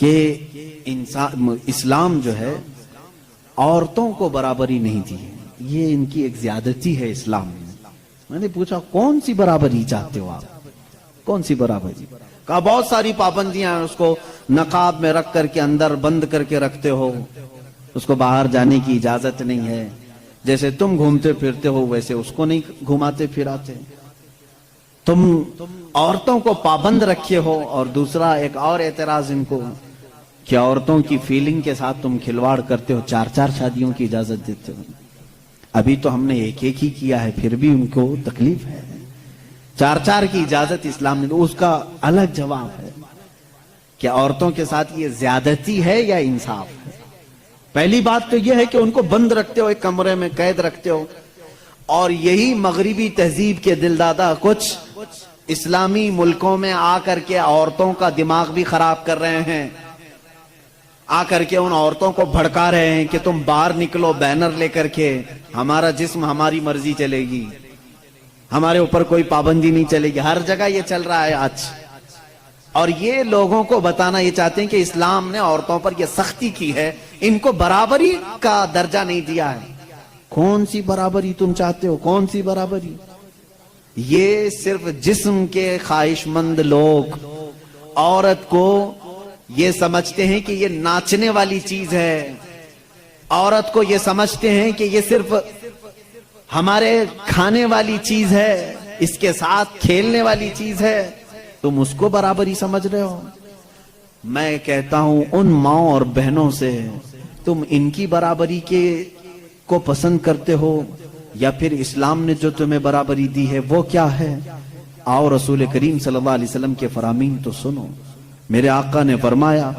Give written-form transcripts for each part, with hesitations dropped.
کہ اسلام جو ہے عورتوں کو برابری نہیں دی ہے، یہ ان کی ایک زیادتی ہے اسلام میں۔ میں نے پوچھا کون سی برابری چاہتے ہو آپ، کون سی برابری؟ کہا بہت ساری پابندیاں ہیں، اس کو نقاب میں رکھ کر کے اندر بند کر کے رکھتے ہو، اس کو باہر جانے کی اجازت نہیں ہے، جیسے تم گھومتے پھرتے ہو ویسے اس کو نہیں گھماتے پھراتے، تم عورتوں کو پابند رکھے ہو۔ اور دوسرا ایک اور اعتراض ان کو کہ عورتوں کی فیلنگ کے ساتھ تم کھلواڑ کرتے ہو، 4 شادیوں کی اجازت دیتے ہو۔ ابھی تو ہم نے ایک ہی کیا ہے، پھر بھی ان کو تکلیف ہے۔ 4 کی اجازت اسلام نے، اس کا الگ جواب ہے کہ عورتوں کے ساتھ یہ زیادتی ہے یا انصاف ہے۔ پہلی بات تو یہ ہے کہ ان کو بند رکھتے ہو، ایک کمرے میں قید رکھتے ہو، اور یہی مغربی تہذیب کے دل دادا کچھ اسلامی ملکوں میں آ کر کے عورتوں کا دماغ بھی خراب کر رہے ہیں، آ کر کے ان عورتوں کو بھڑکا رہے ہیں کہ تم باہر نکلو بینر لے کر کے، ہمارا جسم ہماری مرضی چلے گی، ہمارے اوپر کوئی پابندی نہیں چلے گی۔ ہر جگہ یہ چل رہا ہے آج، اور یہ لوگوں کو بتانا یہ چاہتے ہیں کہ اسلام نے عورتوں پر یہ سختی کی ہے، ان کو برابری کا درجہ نہیں دیا ہے۔ کون سی برابری تم چاہتے ہو، کون سی برابری؟ یہ صرف جسم کے خواہش مند لوگ عورت کو یہ سمجھتے ہیں کہ یہ ناچنے والی چیز ہے، عورت کو یہ سمجھتے ہیں کہ یہ صرف ہمارے کھانے والی چیز ہے، اس کے ساتھ کھیلنے والی چیز ہے، تم اس کو برابری سمجھ رہے ہو۔ میں کہتا ہوں ان ماؤں اور بہنوں سے، تم ان کی برابری کو پسند کرتے ہو یا پھر اسلام نے جو تمہیں برابری دی ہے وہ کیا ہے؟ آؤ رسول کریم صلی اللہ علیہ وسلم کے فرامین تو سنو۔ میرے آقا نے فرمایا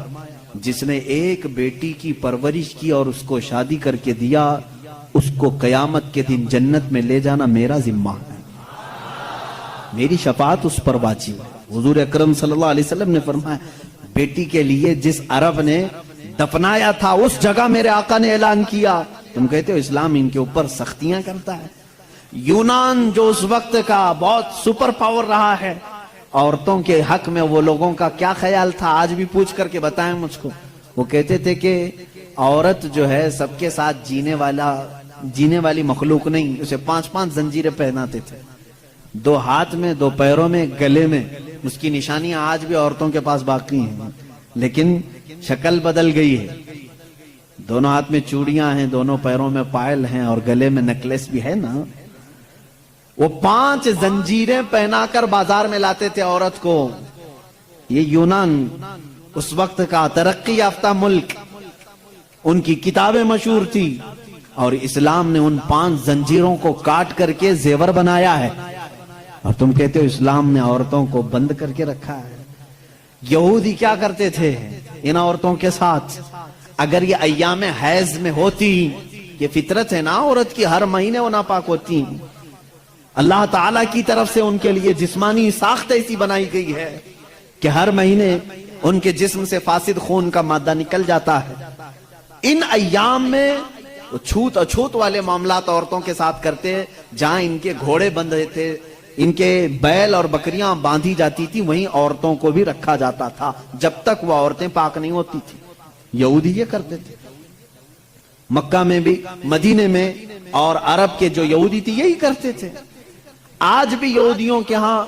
جس نے ایک بیٹی کی پرورش کی اور اس کو شادی کر کے دیا، اس کو قیامت کے دن جنت میں لے جانا میرا ذمہ ہے، میری شفاعت اس پر واجب ہے۔ حضور اکرم صلی اللہ علیہ وسلم نے فرمایا بیٹی کے لیے جس عرب نے دفنایا تھا اس جگہ میرے آقا نے اعلان کیا۔ تم کہتے ہو اسلام ان کے اوپر سختیاں کرتا ہے۔ یونان جو اس وقت کا بہت سپر پاور رہا ہے، عورتوں کے حق میں وہ لوگوں کا کیا خیال تھا؟ آج بھی پوچھ کر کے بتائیں مجھ کو۔ وہ کہتے تھے کہ عورت جو ہے سب کے ساتھ جینے والی مخلوق نہیں، اسے 5 زنجیریں پہناتے تھے، 2 ہاتھ میں، 2 پیروں میں، گلے میں۔ اس کی نشانیاں آج بھی عورتوں کے پاس باقی ہیں، لیکن شکل بدل گئی ہے۔ دونوں ہاتھ میں چوڑیاں ہیں، دونوں پیروں میں پائل ہیں، اور گلے میں نیکلیس بھی ہے نا۔ وہ 5 زنجیریں پہنا کر بازار میں لاتے تھے عورت کو۔ یہ یونان اس وقت کا ترقی یافتہ ملک، ان کی کتابیں مشہور تھی، اور اسلام نے ان 5 زنجیروں کو کاٹ کر کے زیور بنایا ہے، اور تم کہتے ہو اسلام نے عورتوں کو بند کر کے رکھا ہے۔ یہودی کیا کرتے تھے ان عورتوں کے ساتھ؟ اگر یہ ایام حیض میں ہوتی، یہ فطرت ہے نا عورت کی، ہر مہینے وہ ناپاک ہوتی، اللہ تعالیٰ کی طرف سے ان کے لیے جسمانی ساخت ایسی بنائی گئی ہے کہ ہر مہینے ان کے جسم سے فاسد خون کا مادہ نکل جاتا ہے۔ ان ایام میں وہ چھوت اچھوت والے معاملات عورتوں کے ساتھ کرتے، جہاں ان کے گھوڑے بندھے تھے، ان کے بیل اور بکریاں باندھی جاتی تھی، وہیں عورتوں کو بھی رکھا جاتا تھا جب تک وہ عورتیں پاک نہیں ہوتی تھی۔ یہودی یہ کرتے تھے، مکہ میں بھی، مدینے میں، اور عرب کے جو یہودی تھی یہی کرتے تھے۔ آج بھی یہودیوں کے ہاں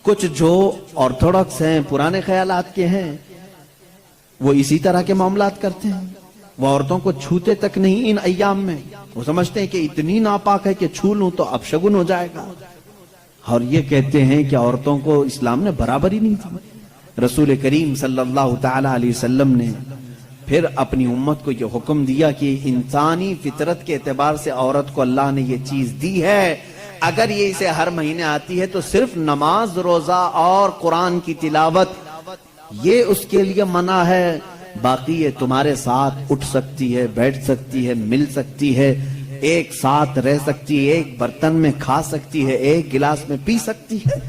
کچھ جو آرتھوڈکس ہیں، پرانے خیالات کے ہیں، وہ اسی طرح کے معاملات کرتے ہیں۔ وہ عورتوں کو چھوتے تک نہیں ان ایام میں، وہ سمجھتے ہیں کہ اتنی ناپاک ہے کہ چھو لوں تو اپشگن ہو جائے گا، اور یہ کہتے ہیں کہ عورتوں کو اسلام نے برابری نہیں دی۔ رسول کریم صلی اللہ تعالی علیہ وسلم نے پھر اپنی امت کو یہ حکم دیا کہ انسانی فطرت کے اعتبار سے عورت کو اللہ نے یہ چیز دی ہے، اگر یہ اسے ہر مہینے آتی ہے تو صرف نماز، روزہ اور قرآن کی تلاوت یہ اس کے لیے منع ہے، باقی یہ تمہارے ساتھ اٹھ سکتی ہے، بیٹھ سکتی ہے، مل سکتی ہے، ایک ساتھ رہ سکتی ہے، ایک برتن میں کھا سکتی ہے، ایک گلاس میں پی سکتی ہے۔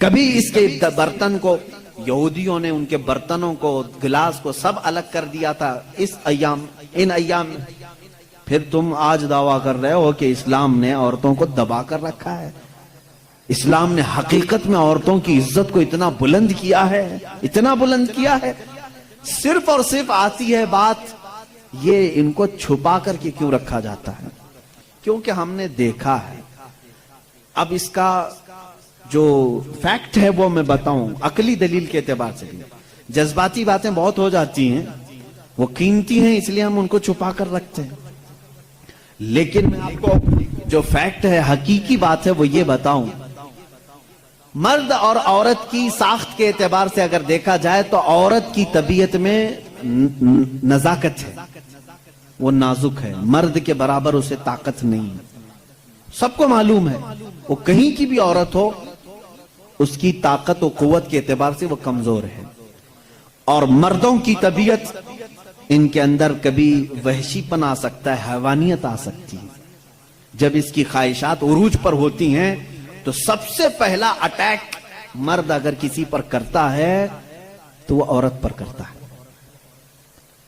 کبھی اس کے برتن کو یہودیوں نے ان کے برتنوں کو، گلاس کو سب الگ کر دیا تھا ان ایام میں۔ پھر تم آج دعویٰ کر رہے ہو کہ اسلام نے عورتوں کو دبا کر رکھا ہے۔ اسلام نے حقیقت میں عورتوں کی عزت کو اتنا بلند کیا ہے، اتنا بلند کیا ہے صرف اور صرف آتی ہے بات یہ ان کو چھپا کر کے کیوں رکھا جاتا ہے؟ کیونکہ ہم نے دیکھا ہے. اب اس کا جو فیکٹ ہے وہ میں بتاؤں عقلی دلیل کے اعتبار سے. جذباتی باتیں بہت ہو جاتی ہیں، وہ قیمتی ہیں اس لیے ہم ان کو چھپا کر رکھتے ہیں. لیکن میں آپ کو جو فیکٹ ہے، حقیقی بات ہے، وہ یہ بتاؤں. مرد اور عورت کی ساخت کے اعتبار سے اگر دیکھا جائے تو عورت کی طبیعت میں نزاکت ہے، وہ نازک ہے. مرد کے برابر اسے طاقت نہیں. سب کو معلوم ہے وہ کہیں کی بھی عورت ہو، اس کی طاقت و قوت کے اعتبار سے وہ کمزور ہے. اور مردوں کی طبیعت، ان کے اندر کبھی وحشی پن آ سکتا ہے، حیوانیت آ سکتی ہے. جب اس کی خواہشات عروج پر ہوتی ہیں تو سب سے پہلا اٹیک مرد اگر کسی پر کرتا ہے تو وہ عورت پر کرتا ہے.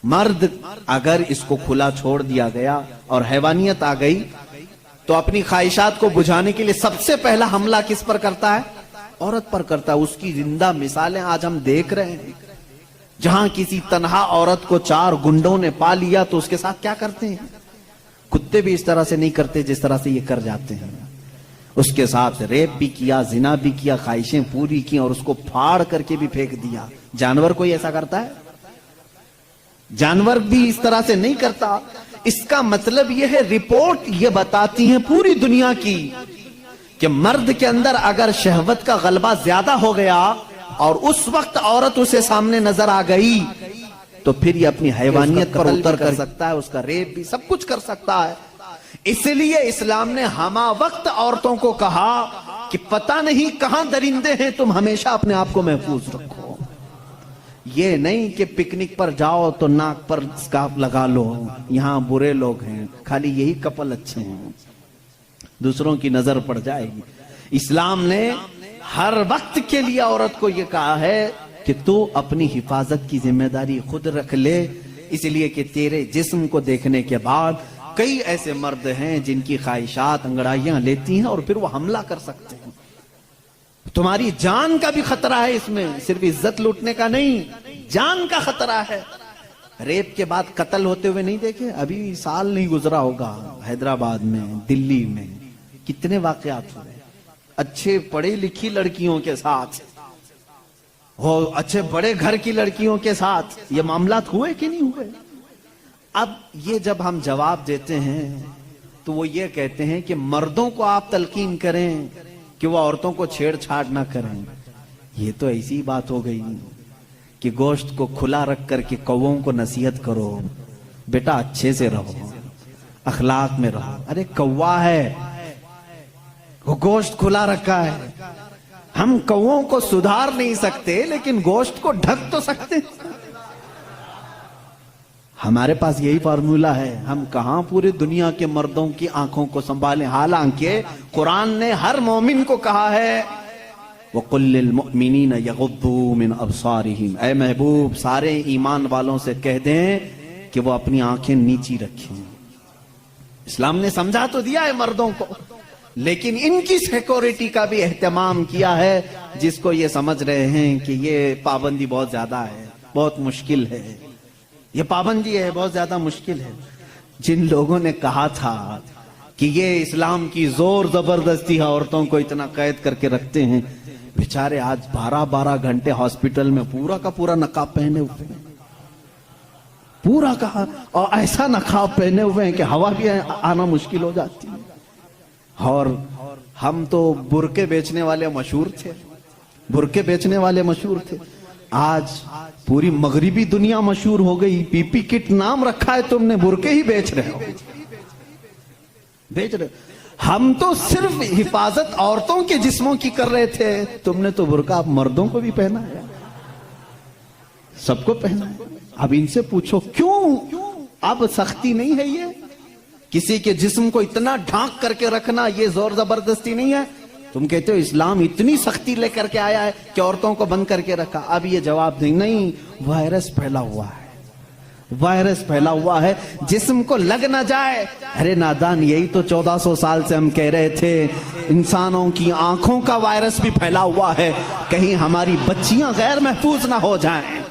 مرد اگر اس کو کھلا چھوڑ دیا گیا اور حیوانیت آ گئی تو اپنی خواہشات کو بجھانے کے لیے سب سے پہلا حملہ کس پر کرتا ہے؟ عورت پر کرتا ہے. اس کی زندہ مثالیں آج ہم دیکھ رہے ہیں. جہاں کسی تنہا عورت کو 4 گنڈوں نے پا لیا تو اس کے ساتھ کیا کرتے ہیں؟ کتے بھی اس طرح سے نہیں کرتے جس طرح سے یہ کر جاتے ہیں. اس کے ساتھ ریپ بھی کیا، زنا بھی کیا، خواہشیں پوری کی اور اس کو پھاڑ کر کے بھی پھینک دیا. جانور کوئی ایسا کرتا ہے؟ جانور بھی اس طرح سے نہیں کرتا. اس کا مطلب یہ ہے، رپورٹ یہ بتاتی ہیں پوری دنیا کی کہ مرد کے اندر اگر شہوت کا غلبہ زیادہ ہو گیا اور اس وقت عورت اسے سامنے نظر آ گئی تو پھر یہ اپنی حیوانیت پر اتر کر سکتا ہے، اس کا ریپ بھی سب کچھ کر سکتا ہے. اس لیے اسلام نے ہما وقت عورتوں کو کہا کہ پتہ نہیں کہاں درندے ہیں، تم ہمیشہ اپنے آپ کو محفوظ رکھو. یہ نہیں کہ پکنک پر جاؤ تو ناک پر اسکارف لگا لو، یہاں برے لوگ ہیں، خالی یہی کپل اچھے ہیں، دوسروں کی نظر پڑ جائے گی. اسلام نے ہر وقت کے لیے عورت کو یہ کہا ہے کہ تو اپنی حفاظت کی ذمہ داری خود رکھ لے، اس لیے کہ تیرے جسم کو دیکھنے کے بعد کئی ایسے مرد ہیں جن کی خواہشات انگڑائیاں لیتی ہیں اور پھر وہ حملہ کر سکتے ہیں. تمہاری جان کا بھی خطرہ ہے اس میں، صرف عزت لوٹنے کا نہیں، جان کا خطرہ ہے. ریپ کے بعد قتل ہوتے ہوئے نہیں دیکھے؟ ابھی سال نہیں گزرا ہوگا حیدرآباد میں، دلی میں کتنے واقعات ہوئے. اچھے پڑھی لکھی لڑکیوں کے ساتھ، اچھے بڑے گھر کی لڑکیوں کے ساتھ یہ معاملات ہوئے کہ نہیں ہوئے؟ اب یہ جب ہم جواب دیتے ہیں تو وہ یہ کہتے ہیں کہ مردوں کو آپ تلقین کریں کہ وہ عورتوں کو چھیڑ چھاڑ نہ کریں. یہ تو ایسی بات ہو گئی کہ گوشت کو کھلا رکھ کر کے کووں کو نصیحت کرو، بیٹا اچھے سے رہو، اخلاق میں رہو. ارے کوا ہے، وہ گوشت کھلا رکھا ہے. ہم کووں کو سدھار نہیں سکتے لیکن گوشت کو ڈھک تو سکتے. ہمارے پاس یہی فارمولہ ہے. ہم کہاں پورے دنیا کے مردوں کی آنکھوں کو سنبھالیں، حالانکہ قرآن نے ہر مومن کو کہا ہے وَقُلْ لِلْمُؤْمِنِينَ يَغُضُّوا مِنْ أَبْصَارِهِمْ. اے محبوب سارے ایمان والوں سے کہہ دیں کہ وہ اپنی آنکھیں نیچی رکھیں. اسلام نے سمجھا تو دیا ہے مردوں کو، لیکن ان کی سیکورٹی کا بھی اہتمام کیا ہے، جس کو یہ سمجھ رہے ہیں کہ یہ پابندی بہت زیادہ ہے، بہت مشکل ہے. یہ پابندی ہے بہت زیادہ مشکل ہے. جن لوگوں نے کہا تھا کہ یہ اسلام کی زور زبردستی ہے، عورتوں کو اتنا قید کر کے رکھتے ہیں، بیچارے آج 12 گھنٹے ہاسپٹل میں پورا کا پورا نقاب پہنے ہوئے ہیں، پورا کا، اور ایسا نقاب پہنے ہوئے ہیں کہ ہوا بھی آنا مشکل ہو جاتی ہے. اور ہم تو برقعے بیچنے والے مشہور تھے، برقعے بیچنے والے مشہور تھے. آج پوری مغربی دنیا مشہور ہو گئی. پی پی کٹ نام رکھا ہے تم نے، برقعے ہی بیچ رہے ہو، بیچ رہے. ہم تو صرف حفاظت عورتوں کے جسموں کی کر رہے تھے، تم نے تو برقع اب مردوں کو بھی پہنا ہے، سب کو پہنا ہے. اب ان سے پوچھو کیوں اب سختی نہیں ہے؟ یہ کسی کے جسم کو اتنا ڈھانک کر کے رکھنا یہ زور زبردستی نہیں ہے. تم کہتے ہو اسلام اتنی سختی لے کر کے آیا ہے کہ عورتوں کو بند کر کے رکھا. اب یہ جواب دیں نہیں، وائرس پھیلا ہوا ہے، وائرس پھیلا ہوا ہے، جسم کو لگ نہ جائے. ارے نادان، یہی تو 1400 سال سے ہم کہہ رہے تھے انسانوں کی آنکھوں کا وائرس بھی پھیلا ہوا ہے، کہیں ہماری بچیاں غیر محفوظ نہ ہو جائیں.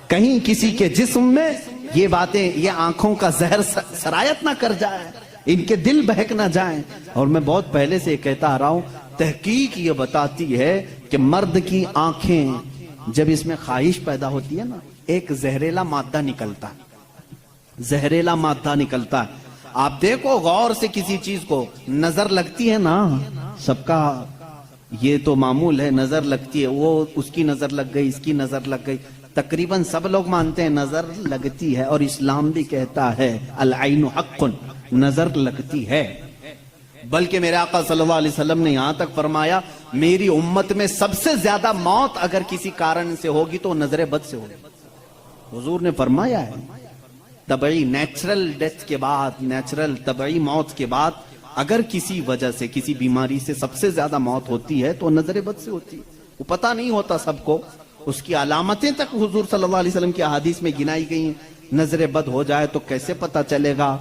کہیں کسی کے جسم میں یہ باتیں، یہ آنکھوں کا زہر سرایت نہ کر جائے، ان کے دل بہک نہ جائیں۔ اور میں بہت پہلے سے کہتا آ رہا ہوں، تحقیق یہ بتاتی ہے کہ مرد کی آنکھیں جب اس میں خواہش پیدا ہوتی ہے نا، ایک زہریلا مادہ نکلتا ہے، زہریلا مادہ نکلتا ہے۔ آپ دیکھو غور سے کسی چیز کو، نظر لگتی ہے نا، سب کا یہ تو معمول ہے، نظر لگتی ہے، وہ اس کی نظر لگ گئی، اس کی نظر لگ گئی، تقریباً سب لوگ مانتے ہیں نظر لگتی ہے، اور اسلام بھی کہتا ہے العین حق، نظر لگتی ہے۔ بلکہ میرے آقا صلی اللہ علیہ وسلم نے یہاں تک فرمایا، میری امت میں سب سے زیادہ موت اگر کسی کارن سے ہوگی تو نظر بد سے ہوگی۔ حضور نے فرمایا ہے طبعی نیچرل ڈیتھ کے بعد، نیچرل طبعی موت کے بعد اگر کسی وجہ سے، کسی بیماری سے سب سے زیادہ موت ہوتی ہے تو نظر بد سے ہوتی ہے۔ وہ پتہ نہیں ہوتا سب کو، اس کی علامتیں تک حضور صلی اللہ علیہ وسلم کی احادیث میں گنائی گئی ہیں۔ نظر بد ہو جائے تو کیسے پتہ چلے گا؟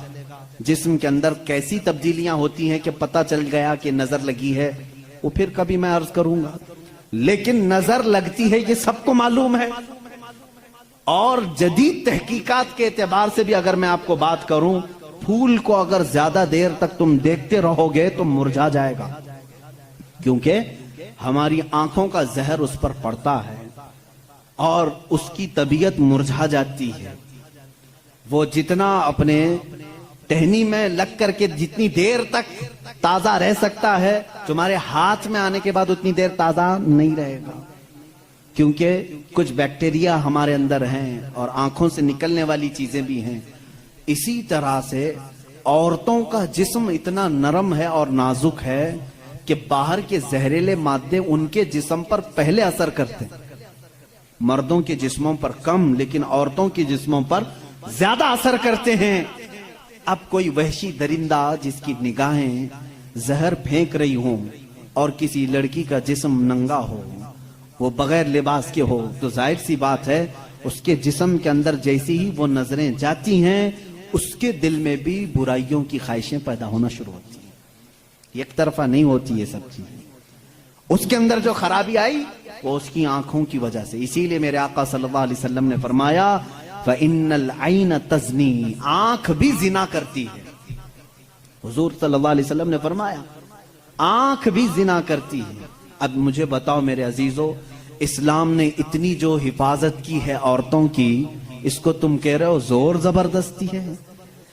جسم کے اندر کیسی تبدیلیاں ہوتی ہیں کہ پتہ چل گیا کہ نظر لگی ہے؟ وہ پھر کبھی میں عرض کروں گا، لیکن نظر لگتی ہے یہ سب کو معلوم ہے۔ اور جدید تحقیقات کے اعتبار سے بھی اگر میں آپ کو بات کروں، پھول کو اگر زیادہ دیر تک تم دیکھتے رہو گے تو مرجھا جائے گا، کیونکہ ہماری آنکھوں کا زہر اس پر پڑتا ہے اور اس کی طبیعت مرجھا جاتی ہے۔ وہ جتنا اپنے ٹہنی میں لگ کر کے جتنی دیر تک تازہ رہ سکتا ہے، تمہارے ہاتھ میں آنے کے بعد اتنی دیر تازہ نہیں رہے گا، کیونکہ کچھ بیکٹیریا ہمارے اندر ہیں اور آنکھوں سے نکلنے والی چیزیں بھی ہیں۔ اسی طرح سے عورتوں کا جسم اتنا نرم ہے اور نازک ہے کہ باہر کے زہریلے مادے ان کے جسم پر پہلے اثر کرتے ہیں، مردوں کے جسموں پر کم، لیکن عورتوں کے جسموں پر زیادہ اثر کرتے ہیں۔ اب کوئی وحشی درندہ جس کی نگاہیں زہر پھینک رہی ہوں اور کسی لڑکی کا جسم ننگا ہو، وہ بغیر لباس کے ہو، تو ظاہر سی بات ہے اس کے جسم کے اندر جیسی ہی وہ نظریں جاتی ہیں، اس کے دل میں بھی برائیوں کی خواہشیں پیدا ہونا شروع ہوتی ہیں۔ ایک طرفہ نہیں ہوتی یہ سب چیزیں، اس کے اندر جو خرابی آئی وہ اس کی آنکھوں کی وجہ سے۔ اسی لیے میرے آقا صلی اللہ علیہ وسلم نے فرمایا فَإِنَّ الْعَيْنَ تَزْنِي، آنکھ بھی زنا کرتی ہے۔ حضور صلی اللہ علیہ وسلم نے فرمایا آنکھ بھی زنا کرتی ہے۔ اب مجھے بتاؤ میرے عزیزو، اسلام نے اتنی جو حفاظت کی ہے عورتوں کی، اس کو تم کہہ رہے ہو زور زبردستی ہے؟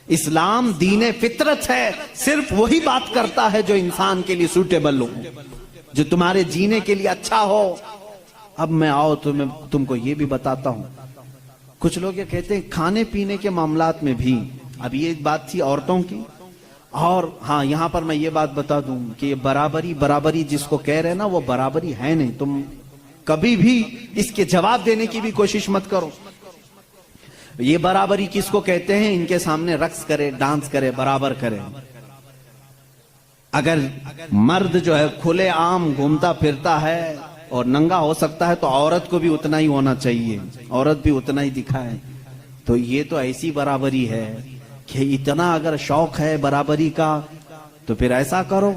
اسلام دین فطرت ہے، صرف وہی بات کرتا ہے جو انسان کے لیے سوٹیبل ہو، جو تمہارے جینے کے لیے اچھا ہو۔ اب میں آؤ تو میں تم کو یہ بھی بتاتا ہوں، کچھ لوگ یہ کہتے ہیں کھانے پینے کے معاملات میں بھی، اب یہ ایک بات تھی عورتوں کی، اور ہاں یہاں پر میں یہ بات بتا دوں کہ یہ برابری جس کو کہہ رہے ہیں نا، وہ برابری ہے نہیں۔ تم کبھی بھی اس کے جواب دینے کی بھی کوشش مت کرو۔ یہ برابری کس کو کہتے ہیں؟ ان کے سامنے رقص کرے، ڈانس کرے، برابر کرے۔ اگر مرد جو ہے کھلے عام گھومتا پھرتا ہے اور ننگا ہو سکتا ہے تو عورت کو بھی اتنا ہی ہونا چاہیے، عورت بھی اتنا ہی دکھائے۔ تو یہ تو ایسی برابری ہے کہ اتنا اگر شوق ہے برابری کا تو پھر ایسا کرو،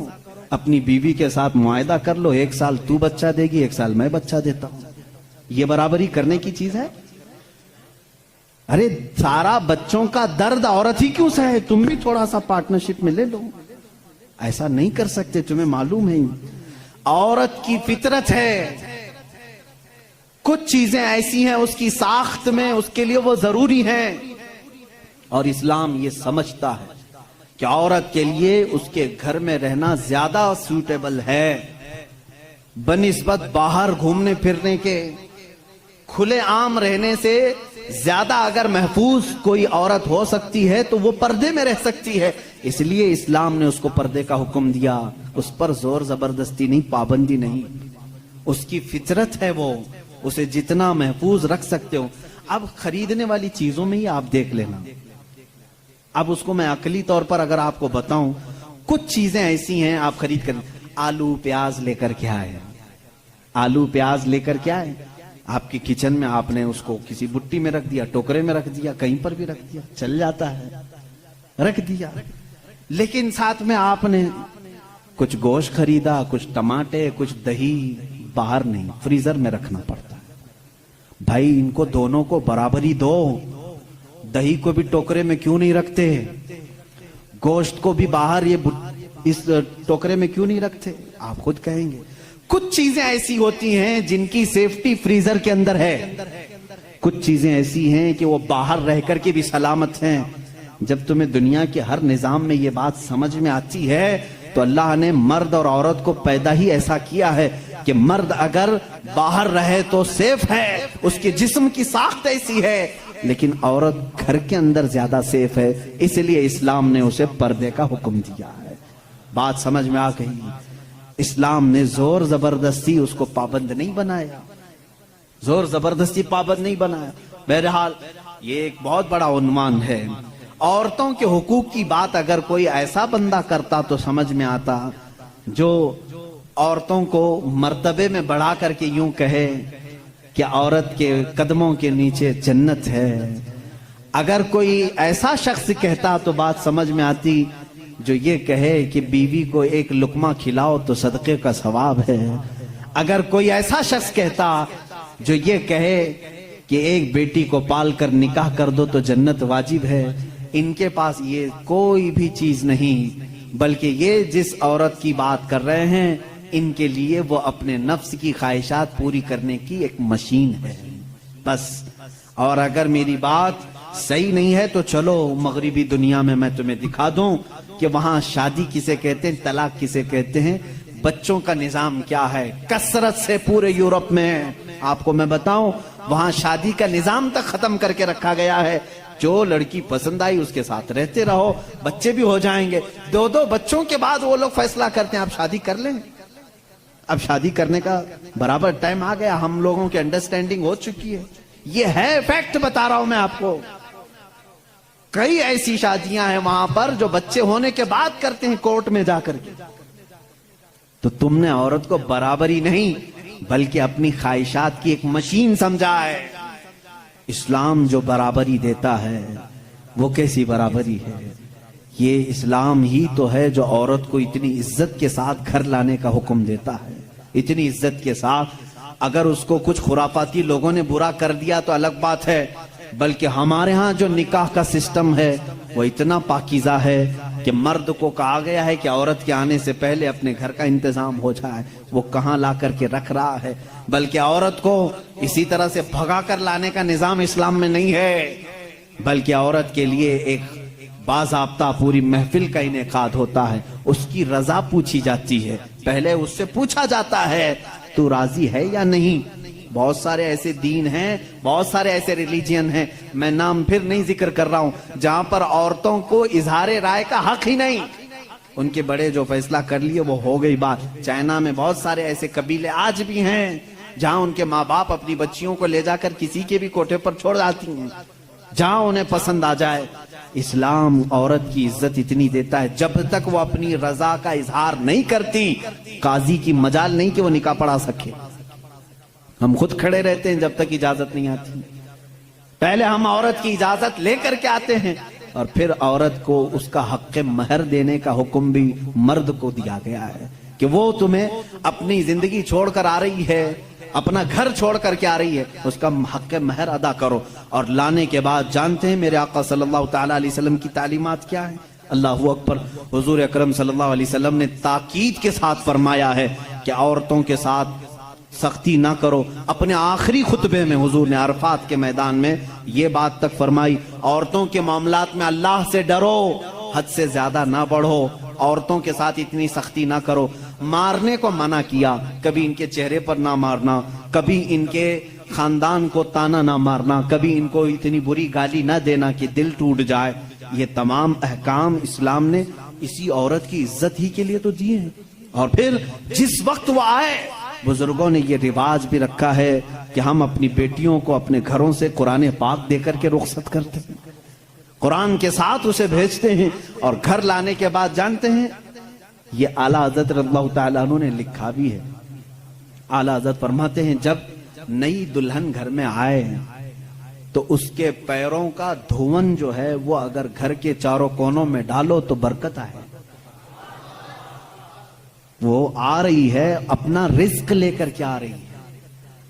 اپنی بیوی کے ساتھ معاہدہ کر لو، 1 سال تو بچہ دے گی، 1 سال میں بچہ دیتا ہوں۔ یہ برابری کرنے کی چیز ہے؟ ارے سارا بچوں کا درد عورت ہی کیوں سہے، تم بھی تھوڑا سا پارٹنرشپ میں لے لو۔ ایسا نہیں کر سکتے، تمہیں معلوم ہے عورت کی فطرت ہے، کچھ چیزیں ایسی ہیں اس کی ساخت میں، اس کے لیے وہ ضروری ہیں، اور اسلام یہ سمجھتا ہے کہ عورت کے لیے اس کے گھر میں رہنا زیادہ سوٹیبل ہے بنسبت باہر گھومنے پھرنے کے۔ کھلے عام رہنے سے زیادہ اگر محفوظ کوئی عورت ہو سکتی ہے تو وہ پردے میں رہ سکتی ہے، اس لیے اسلام نے اس کو پردے کا حکم دیا۔ اس پر زور زبردستی نہیں، پابندی نہیں، اس کی فطرت ہے، وہ اسے جتنا محفوظ رکھ سکتے ہو۔ اب خریدنے والی چیزوں میں ہی آپ دیکھ لینا، اب اس کو میں عقلی طور پر اگر آپ کو بتاؤں، کچھ چیزیں ایسی ہیں آپ خرید کر، آلو پیاز لے کر کے آئے، آلو پیاز لے کر کے آئے، آپ کی کچن میں آپ نے اس کو کسی بٹی میں رکھ دیا، ٹوکرے میں رکھ دیا، کہیں پر بھی رکھ دیا، چل جاتا ہے، رکھ دیا۔ لیکن ساتھ میں آپ نے کچھ گوشت خریدا، کچھ ٹماٹے، کچھ دہی، باہر نہیں، فریزر میں رکھنا پڑتا ہے۔ بھائی ان کو دونوں کو برابری دو. دہی کو بھی ٹوکرے میں کیوں نہیں رکھتے؟ گوشت کو بھی باہر اس ٹوکرے میں کیوں نہیں رکھتے؟ آپ خود کہیں گے. کچھ چیزیں ایسی ہوتی ہیں جن کی سیفٹی فریزر کے اندر ہے، کچھ چیزیں ایسی ہیں کہ وہ باہر رہ کر کے بھی سلامت ہیں. جب تمہیں دنیا کے ہر نظام میں یہ بات سمجھ میں آتی ہے تو اللہ نے مرد اور عورت کو پیدا ہی ایسا کیا ہے کہ مرد اگر باہر رہے تو سیف ہے، اس کے جسم کی ساخت ایسی ہے، لیکن عورت گھر کے اندر زیادہ سیف ہے. اس لیے اسلام نے اسے پردے کا حکم دیا ہے. بات سمجھ میں آ گئی؟ اسلام نے زور زبردستی اس کو پابند نہیں بنایا، زور زبردستی پابند نہیں بنایا. بہرحال یہ ایک بہت بڑا عنوان ہے. عورتوں کے حقوق کی بات اگر کوئی ایسا بندہ کرتا تو سمجھ میں آتا جو عورتوں کو مرتبے میں بڑھا کر کے یوں کہے کہ عورت کے قدموں کے نیچے جنت ہے. اگر کوئی ایسا شخص کہتا تو بات سمجھ میں آتی جو یہ کہے کہ بیوی کو ایک لقمہ کھلاؤ تو صدقے کا ثواب ہے. اگر کوئی ایسا شخص کہتا جو یہ کہے کہ ایک بیٹی کو پال کر نکاح کر دو تو جنت واجب ہے، ان کے پاس یہ کوئی بھی چیز نہیں، بلکہ یہ جس عورت کی بات کر رہے ہیں ان کے لیے وہ اپنے نفس کی خواہشات پوری کرنے کی ایک مشین ہے بس. اور اگر میری بات صحیح نہیں ہے تو چلو مغربی دنیا میں میں تمہیں دکھا دوں کہ وہاں شادی کسے کہتے ہیں، طلاق کسے کہتے ہیں، بچوں کا نظام کیا ہے. کثرت سے پورے یورپ میں آپ کو میں بتاؤں وہاں شادی کا نظام تک ختم کر کے رکھا گیا ہے. جو لڑکی پسند آئی اس کے ساتھ رہتے رہو، بچے بھی ہو جائیں گے. 2 بچوں کے بعد وہ لوگ فیصلہ کرتے ہیں آپ شادی کر لیں. اب شادی کرنے کا برابر ٹائم آ گیا، ہم لوگوں کی انڈرسٹینڈنگ ہو چکی ہے. یہ ہے فیکٹ بتا رہا ہوں میں آپ کو. کئی ایسی شادیاں ہیں وہاں پر جو بچے ہونے کے بعد کرتے ہیں کورٹ میں جا کر کے. تو تم نے عورت کو برابری نہیں بلکہ اپنی خواہشات کی ایک مشین سمجھا ہے. اسلام جو برابری دیتا ہے وہ کیسی برابری ہے؟ یہ اسلام ہی تو ہے جو عورت کو اتنی عزت کے ساتھ گھر لانے کا حکم دیتا ہے، اتنی عزت کے ساتھ. اگر اس کو کچھ خرافاتی لوگوں نے برا کر دیا تو الگ بات ہے، بلکہ ہمارے ہاں جو نکاح کا سسٹم ہے وہ اتنا پاکیزہ ہے کہ مرد کو کہا گیا ہے کہ عورت کے آنے سے پہلے اپنے گھر کا انتظام ہو جائے. وہ کہاں لا کر کے رکھ رہا ہے، بلکہ عورت کو اسی طرح سے بھگا کر لانے کا نظام اسلام میں نہیں ہے، بلکہ عورت کے لیے ایک باضابطہ پوری محفل کا انعقاد ہوتا ہے. اس کی رضا پوچھی جاتی ہے، پہلے اس سے پوچھا جاتا ہے تو راضی ہے یا نہیں. بہت سارے ایسے دین ہیں، بہت سارے ایسے ریلیجین ہیں، میں نام پھر نہیں ذکر کر رہا ہوں، جہاں پر عورتوں کو اظہار رائے کا حق ہی نہیں. ان کے بڑے جو فیصلہ کر لیے وہ ہو گئی بات. چائنا میں بہت سارے ایسے قبیلے آج بھی ہیں جہاں ان کے ماں باپ اپنی بچیوں کو لے جا کر کسی کے بھی کوٹھے پر چھوڑ جاتی ہیں جہاں انہیں پسند آ جائے. اسلام عورت کی عزت اتنی دیتا ہے جب تک وہ اپنی رضا کا اظہار نہیں کرتی قاضی کی مجال نہیں کہ وہ نکاح پڑھا سکے. ہم خود کھڑے رہتے ہیں جب تک اجازت نہیں آتی. پہلے ہم عورت کی اجازت لے کر کے آتے ہیں اور پھر عورت کو اس کا حق مہر دینے کا حکم بھی مرد کو دیا گیا ہے کہ وہ تمہیں اپنی زندگی چھوڑ کر آ رہی ہے، اپنا گھر چھوڑ کر کے آ رہی ہے، اس کا حق مہر ادا کرو. اور لانے کے بعد جانتے ہیں میرے آقا صلی اللہ تعالی علیہ وسلم کی تعلیمات کیا ہیں؟ اللہ اکبر. حضور اکرم صلی اللہ علیہ وسلم نے تاکید کے ساتھ فرمایا ہے کہ عورتوں کے ساتھ سختی نہ کرو. اپنے آخری خطبے میں حضور نے عرفات کے میدان میں یہ بات تک فرمائی، عورتوں کے معاملات میں اللہ سے ڈرو، حد سے زیادہ نہ بڑھو، عورتوں کے ساتھ اتنی سختی نہ کرو. مارنے کو منع کیا، کبھی ان کے چہرے پر نہ مارنا، کبھی ان کے خاندان کو تانا نہ مارنا، کبھی ان کو اتنی بری گالی نہ دینا کہ دل ٹوٹ جائے. یہ تمام احکام اسلام نے اسی عورت کی عزت ہی کے لیے تو دیے ہیں. اور پھر جس وقت وہ آئے، بزرگوں نے یہ رواج بھی رکھا ہے کہ ہم اپنی بیٹیوں کو اپنے گھروں سے قرآن پاک دے کر کے رخصت کرتے ہیں، قرآن کے ساتھ اسے بھیجتے ہیں. اور گھر لانے کے بعد جانتے ہیں یہ اعلیٰ حضرت رضی اللہ تعالیٰ عنہ نے لکھا بھی ہے. اعلیٰ حضرت فرماتے ہیں جب نئی دلہن گھر میں آئے تو اس کے پیروں کا دھون جو ہے وہ اگر گھر کے چاروں کونوں میں ڈالو تو برکت آئے. وہ آ رہی ہے اپنا رزق لے کر کے آ رہی ہے.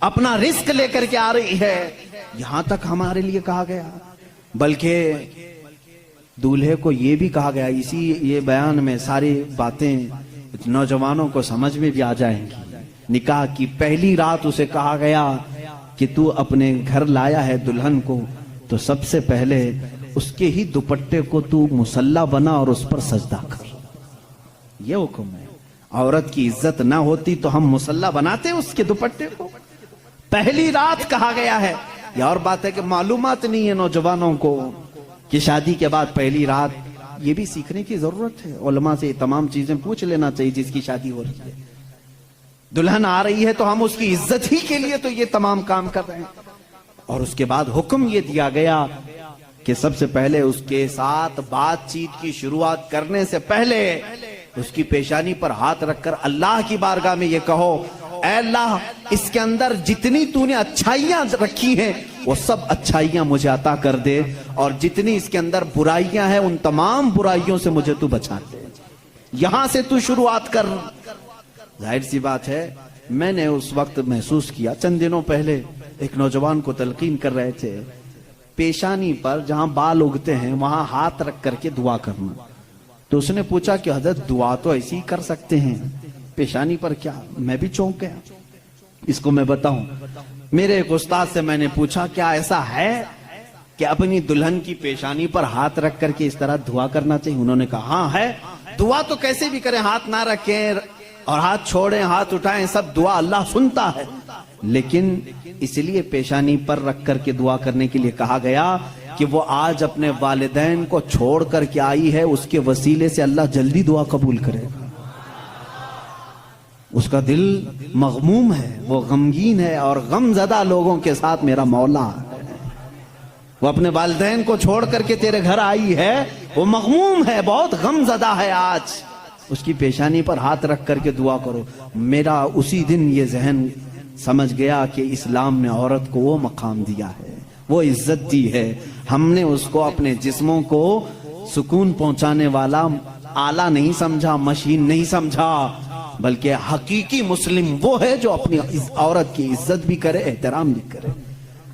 اپنا رزق لے کر کے آ رہی ہے، یہاں تک ہمارے لیے کہا گیا۔ بلکہ دولہے کو یہ بھی کہا گیا، اسی یہ بیان میں ساری باتیں نوجوانوں کو سمجھ میں بھی آ جائیں گی۔ نکاح کی پہلی رات اسے کہا گیا کہ تو اپنے گھر لایا ہے دلہن کو، تو سب سے پہلے اس کے ہی دوپٹے کو تو مصلی بنا اور اس پر سجدہ کر۔ یہ حکم ہے۔ عورت کی عزت نہ ہوتی تو ہم مصلی بناتے اس کے دوپٹے کو؟ پہلی رات کہا گیا ہے۔ یہ اور بات ہے کہ معلومات نہیں ہے نوجوانوں کو کہ شادی کے بعد پہلی رات، یہ بھی سیکھنے کی ضرورت ہے۔ علماء سے تمام چیزیں پوچھ لینا چاہیے جس کی شادی ہو رہی ہے۔ دلہن آ رہی ہے تو ہم اس کی عزت ہی کے لیے تو یہ تمام کام کر رہے ہیں۔ اور اس کے بعد حکم یہ دیا گیا کہ سب سے پہلے اس کے ساتھ بات چیت کی شروعات کرنے سے پہلے اس کی پیشانی پر ہاتھ رکھ کر اللہ کی بارگاہ میں یہ کہو، اے اللہ، اس کے اندر جتنی تو نے اچھائیاں رکھی ہیں وہ سب اچھائیاں مجھے عطا کر دے، اور جتنی اس کے اندر برائیاں ہیں ان تمام برائیوں سے مجھے تو بچا دے۔ یہاں سے تو شروعات کر۔ ظاہر سی بات ہے، میں نے اس وقت محسوس کیا، چند دنوں پہلے ایک نوجوان کو تلقین کر رہے تھے، پیشانی پر جہاں بال اگتے ہیں وہاں ہاتھ رکھ کر کے دعا کرنا۔ تو اس نے پوچھا کہ حضرت دعا تو ایسی ہی کر سکتے ہیں، پیشانی پر کیا؟ میں بھی چونک گیا۔ اس کو میں بتاؤں، میرے ایک استاد سے میں نے پوچھا کیا ایسا ہے کہ اپنی دلہن کی پیشانی پر ہاتھ رکھ کر کے اس طرح دعا کرنا چاہیے؟ انہوں نے کہا ہاں ہے۔ دعا تو کیسے بھی کریں، ہاتھ نہ رکھیں اور ہاتھ چھوڑیں، ہاتھ اٹھائیں، سب دعا اللہ سنتا ہے، لیکن اس لیے پیشانی پر رکھ کر کے دعا کرنے کے لیے کہا گیا کہ وہ آج اپنے والدین کو چھوڑ کر کے آئی ہے، اس کے وسیلے سے اللہ جلدی دعا قبول کرے گا۔ اس کا دل مغموم ہے، وہ غمگین ہے، اور غم زدہ لوگوں کے ساتھ میرا مولا ہے۔ وہ اپنے والدین کو چھوڑ کر کے تیرے گھر آئی ہے، وہ مغموم ہے، بہت غم زدہ ہے آج۔ اس کی پیشانی پر ہاتھ رکھ کر کے دعا کرو۔ میرا اسی دن یہ ذہن سمجھ گیا کہ اسلام نے عورت کو وہ مقام دیا ہے، وہ عزت دی ہے۔ ہم نے اس کو اپنے جسموں کو سکون پہنچانے والا آلہ نہیں سمجھا، مشین نہیں سمجھا، بلکہ حقیقی مسلم وہ ہے جو اپنی عورت کی عزت بھی کرے، احترام بھی کرے۔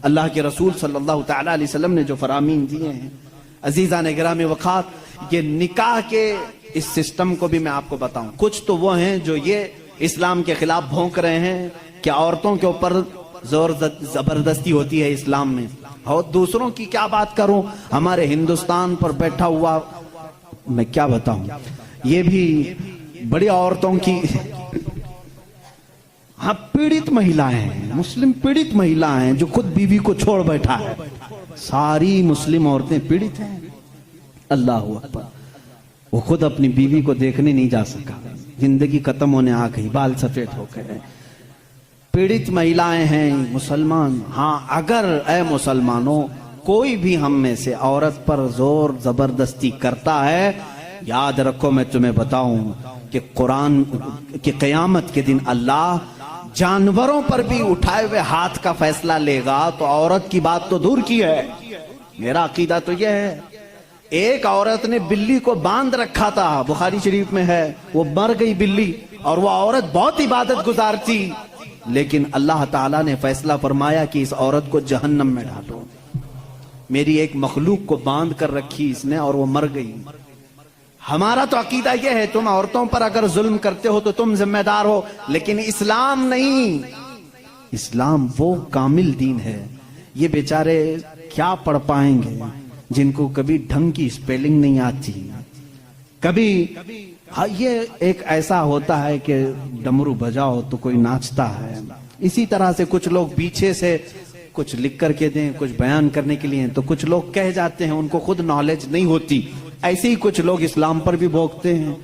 اللہ کے رسول صلی اللہ تعالی علیہ وسلم نے جو فرامین دیے ہیں، عزیزان گرامی وقات، یہ نکاح کے اس سسٹم کو بھی میں آپ کو بتاؤں۔ کچھ تو وہ ہیں جو یہ اسلام کے خلاف بھونک رہے ہیں کہ عورتوں کے اوپر زور زبردستی ہوتی ہے اسلام میں، اور دوسروں کی کیا بات کروں، ہمارے ہندوستان پر بیٹھا ہوا میں کیا بتاؤں، یہ بھی بڑی عورتوں کی، ہاں پیڑت مہیلائیں ہیں، مسلم پیڑت مہیلائیں ہیں جو خود بیوی کو چھوڑ بیٹھا ہے۔ ساری مسلم عورتیں پیڑت ہیں، اللہ اکبر۔ وہ خود اپنی بیوی کو دیکھنے نہیں جا سکا، زندگی ختم ہونے آ گئی، بال سفید ہو گئے، پیڑت مہیلائیں ہیں مسلمان۔ ہاں اگر اے مسلمانوں کوئی بھی ہم میں سے عورت پر زور زبردستی کرتا ہے، یاد رکھو میں تمہیں بتاؤں کہ قرآن کہ قیامت کے دن اللہ جانوروں پر بھی اٹھائے ہوئے ہاتھ کا فیصلہ لے گا، تو عورت کی بات تو دور کی ہے۔ میرا عقیدہ تو یہ ہے، ایک عورت نے بلی کو باندھ رکھا تھا، بخاری شریف میں ہے، وہ مر گئی بلی، اور وہ عورت بہت عبادت گزار تھی، لیکن اللہ تعالیٰ نے فیصلہ فرمایا کہ اس عورت کو جہنم میں ڈالو۔ میری ایک مخلوق کو باندھ کر رکھی اس نے اور وہ مر گئی۔ ہمارا تو عقیدہ یہ ہے، تم عورتوں پر اگر ظلم کرتے ہو تو تم ذمہ دار ہو، لیکن اسلام نہیں۔ اسلام وہ کامل دین ہے۔ یہ بیچارے کیا پڑھ پائیں گے جن کو کبھی ڈھنگ کی اسپیلنگ نہیں آتی، کبھی یہ ایک ایسا ہوتا ہے کہ ڈمرو بجاؤ تو کوئی ناچتا ہے، اسی طرح سے کچھ لوگ پیچھے سے کچھ لکھ کر کے دیں، کچھ بیان کرنے کے لیے، تو کچھ لوگ کہہ جاتے ہیں، ان کو خود نالج نہیں ہوتی۔ ایسے ہی کچھ لوگ اسلام پر بھی بھونکتے ہیں،